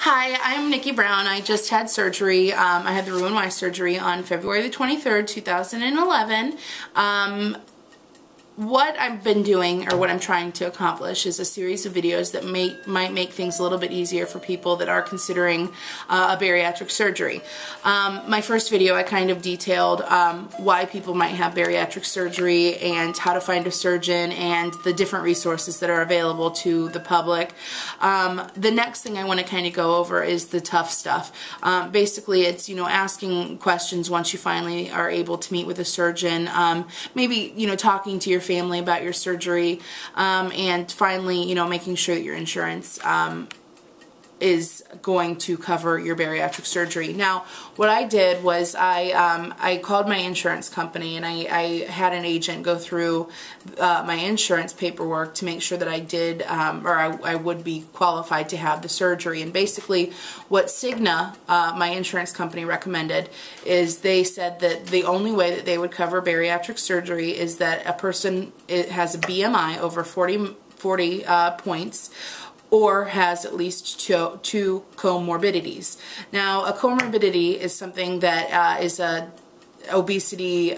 Hi, I'm Nikki Brown. I just had surgery. I had the Roux-en-Y surgery on February the 23rd, 2011. What I've been doing, or what I'm trying to accomplish, is a series of videos that might make things a little bit easier for people that are considering a bariatric surgery. My first video, I kind of detailed why people might have bariatric surgery and how to find a surgeon and the different resources that are available to the public. The next thing I want to kind of go over is the tough stuff. Basically, it's, asking questions once you finally are able to meet with a surgeon. Maybe, talking to your family about your surgery, and finally, making sure that your insurance is going to cover your bariatric surgery. Now, what I did was I called my insurance company and I had an agent go through my insurance paperwork to make sure that I did, or I would be qualified to have the surgery. And basically, what Cigna, my insurance company, recommended is they said that the only way that they would cover bariatric surgery is that a person has a BMI over 40 points, or has at least two comorbidities. Now, a comorbidity is something that is obesity,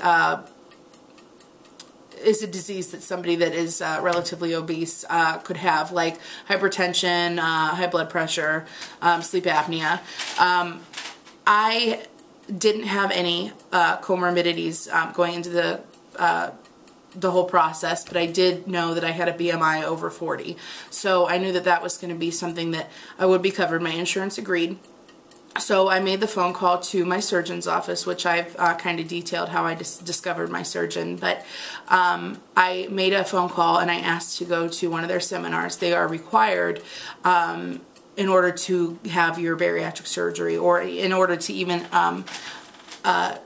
is a disease that somebody that is relatively obese could have, like hypertension, high blood pressure, sleep apnea. I didn't have any comorbidities going into the whole process, but I did know that I had a BMI over 40. So I knew that that was going to be something that I would be covered. My insurance agreed. So I made the phone call to my surgeon's office, which I've kind of detailed how I discovered my surgeon. But I made a phone call and I asked to go to one of their seminars. They are required in order to have your bariatric surgery, or in order to even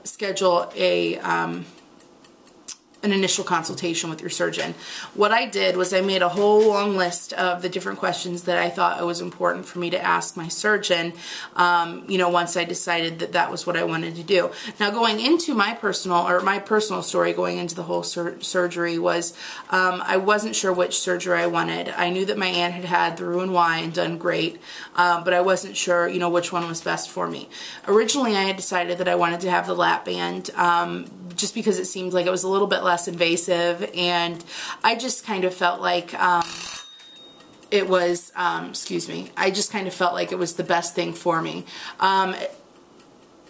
schedule an initial consultation with your surgeon. What I did was I made a whole long list of the different questions that I thought it was important for me to ask my surgeon, once I decided that that was what I wanted to do. Now, going into my personal story going into the whole surgery was, I wasn't sure which surgery I wanted. I knew that my aunt had had the Roux-en-Y and done great, but I wasn't sure, which one was best for me. Originally, I had decided that I wanted to have the lap band, just because it seemed like it was a little bit less invasive, and I just kind of felt like it was, I just kind of felt like it was the best thing for me.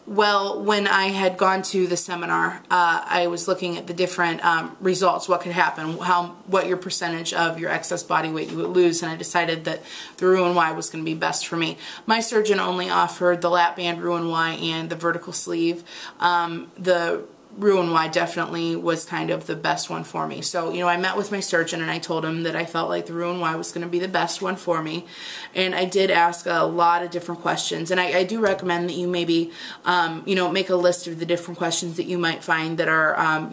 Well, when I had gone to the seminar, I was looking at the different results, what could happen, what your percentage of your excess body weight you would lose, and I decided that the Roux-en-Y was going to be best for me. My surgeon only offered the lap band Roux-en-Y and the vertical sleeve. The Roux-en-Y definitely was kind of the best one for me. So, I met with my surgeon and I told him that I felt like the Roux-en-Y was going to be the best one for me. And I did ask a lot of different questions. And I do recommend that you maybe, make a list of the different questions that you might find that are,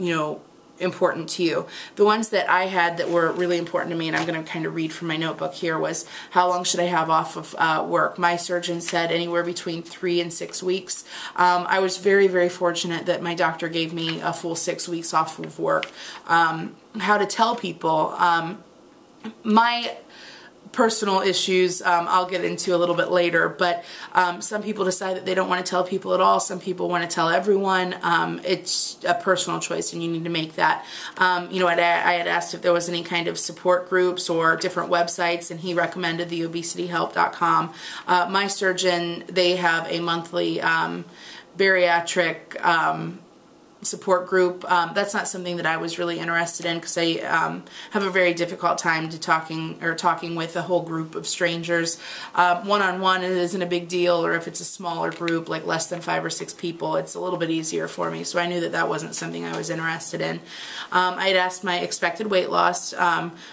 important to you. The ones that I had that were really important to me, and I'm going to kind of read from my notebook here, was how long should I have off of work? My surgeon said anywhere between 3 and 6 weeks. I was very, very fortunate that my doctor gave me a full 6 weeks off of work. How to tell people, my personal issues I'll get into a little bit later, but some people decide that they don't want to tell people at all. Some people want to tell everyone. It's a personal choice and you need to make that. I had asked if there was any kind of support groups or different websites, and he recommended the obesityhelp.com. My surgeon, they have a monthly bariatric support group. That's not something that I was really interested in, because I have a very difficult time talking with a whole group of strangers. One-on-one, it isn't a big deal, or if it's a smaller group, like less than 5 or 6 people, it's a little bit easier for me. So I knew that that wasn't something I was interested in. I had asked my expected weight loss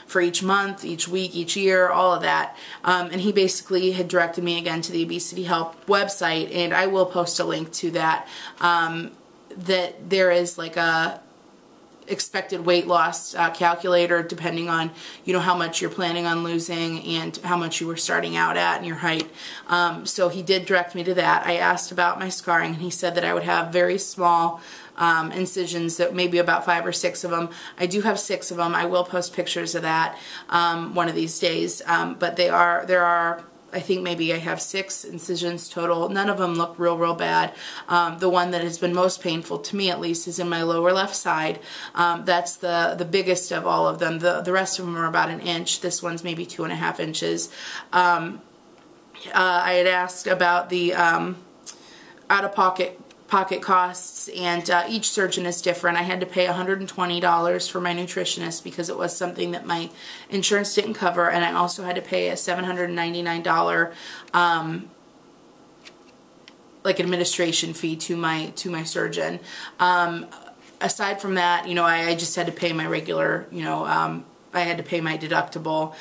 for each month, each week, each year, all of that. And he basically had directed me again to the Obesity Help website, and I will post a link to that. That there is like a expected weight loss calculator, depending on how much you're planning on losing and how much you were starting out at and your height. So he did direct me to that. I asked about my scarring, and he said that I would have very small incisions, that maybe about 5 or 6 of them. I do have 6 of them. I will post pictures of that one of these days. But there are I think maybe I have 6 incisions total. None of them look real bad. The one that has been most painful, to me at least, is in my lower left side. That's the biggest of all of them. The rest of them are about an inch. This one's maybe 2.5 inches. I had asked about the out-of-pocket costs, and each surgeon is different. I had to pay $120 for my nutritionist because it was something that my insurance didn't cover, and I also had to pay a $799 like administration fee to my surgeon. Aside from that, you know, I just had to pay my regular, you know, I had to pay my deductible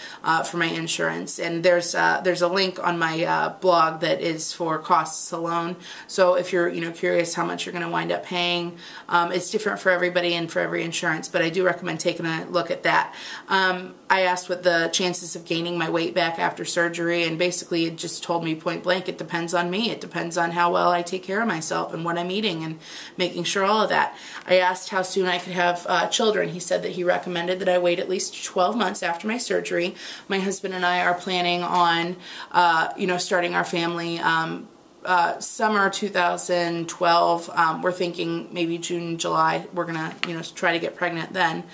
for my insurance, and there's a link on my blog that is for costs alone. So if you're curious how much you're going to wind up paying, it's different for everybody and for every insurance, but I do recommend taking a look at that. I asked what the chances of gaining my weight back after surgery, and basically it just told me point blank, it depends on me. It depends on how well I take care of myself and what I'm eating and making sure all of that. I asked how soon I could have children. He said that he recommended that I wait at least 12 months after my surgery. My husband and I are planning on, starting our family summer 2012. We're thinking maybe June, July. We're gonna, try to get pregnant then.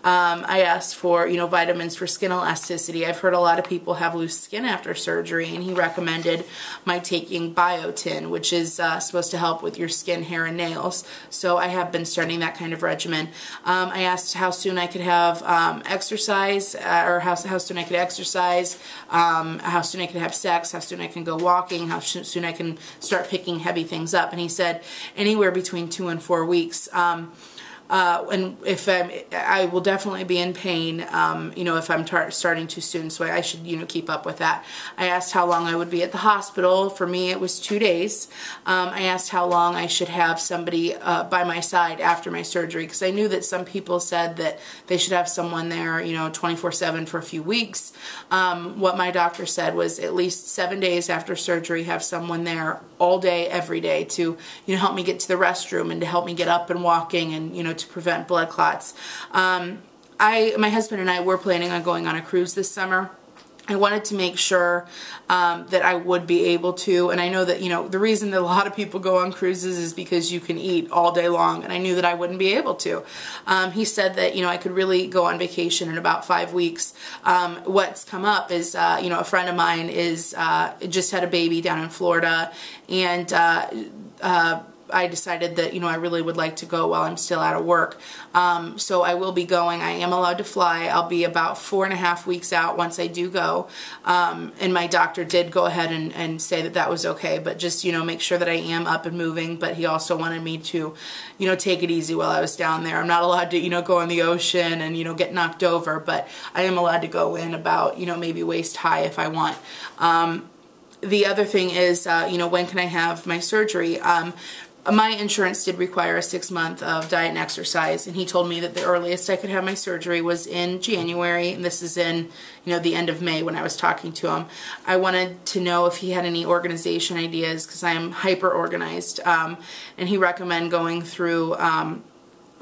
I asked for, vitamins for skin elasticity. I've heard a lot of people have loose skin after surgery, and he recommended my taking biotin, which is supposed to help with your skin, hair, and nails. So I have been starting that kind of regimen. I asked how soon I could have exercise, or how soon I could exercise, how soon I could have sex, how soon I can go walking, how soon I can start picking heavy things up, and he said anywhere between 2 and 4 weeks. And if I will definitely be in pain, if I'm starting too soon, so I should, keep up with that. I asked how long I would be at the hospital. For me, it was 2 days. I asked how long I should have somebody by my side after my surgery, because I knew that some people said that they should have someone there, 24/7 for a few weeks. What my doctor said was at least 7 days after surgery, have someone there all day, every day to, help me get to the restroom and to help me get up and walking and, to prevent blood clots. My husband and I were planning on going on a cruise this summer. I wanted to make sure that I would be able to, and I know that, the reason that a lot of people go on cruises is because you can eat all day long, and I knew that I wouldn't be able to. He said that, I could really go on vacation in about 5 weeks. What's come up is, a friend of mine just had a baby down in Florida, and I decided that, I really would like to go while I'm still out of work. So I will be going. I am allowed to fly. I'll be about 4.5 weeks out once I do go. And my doctor did go ahead and say that that was okay, but just, make sure that I am up and moving. But he also wanted me to, take it easy while I was down there. I'm not allowed to, go in the ocean and, get knocked over, but I am allowed to go in about, maybe waist high if I want. The other thing is, when can I have my surgery? My insurance did require a 6-month of diet and exercise, and he told me that the earliest I could have my surgery was in January, and this is in, the end of May when I was talking to him. I wanted to know if he had any organization ideas, because I am hyper-organized, and he recommended going through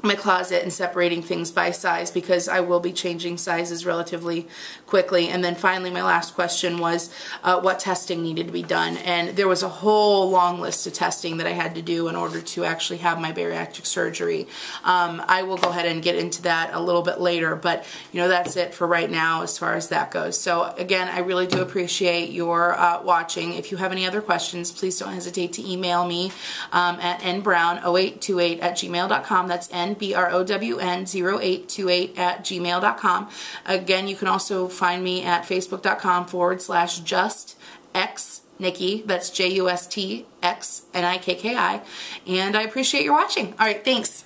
my closet and separating things by size, because I will be changing sizes relatively quickly. And then finally, my last question was what testing needed to be done, and there was a whole long list of testing that I had to do in order to actually have my bariatric surgery. I will go ahead and get into that a little bit later, but that's it for right now as far as that goes. So again, I really do appreciate your watching. If you have any other questions, please don't hesitate to email me at nbrown0828@gmail.com. That's nbrown0828@gmail.com. Again, you can also find me at facebook.com/justxnikki. That's JUSTXNIKKI. And I appreciate your watching. All right, thanks.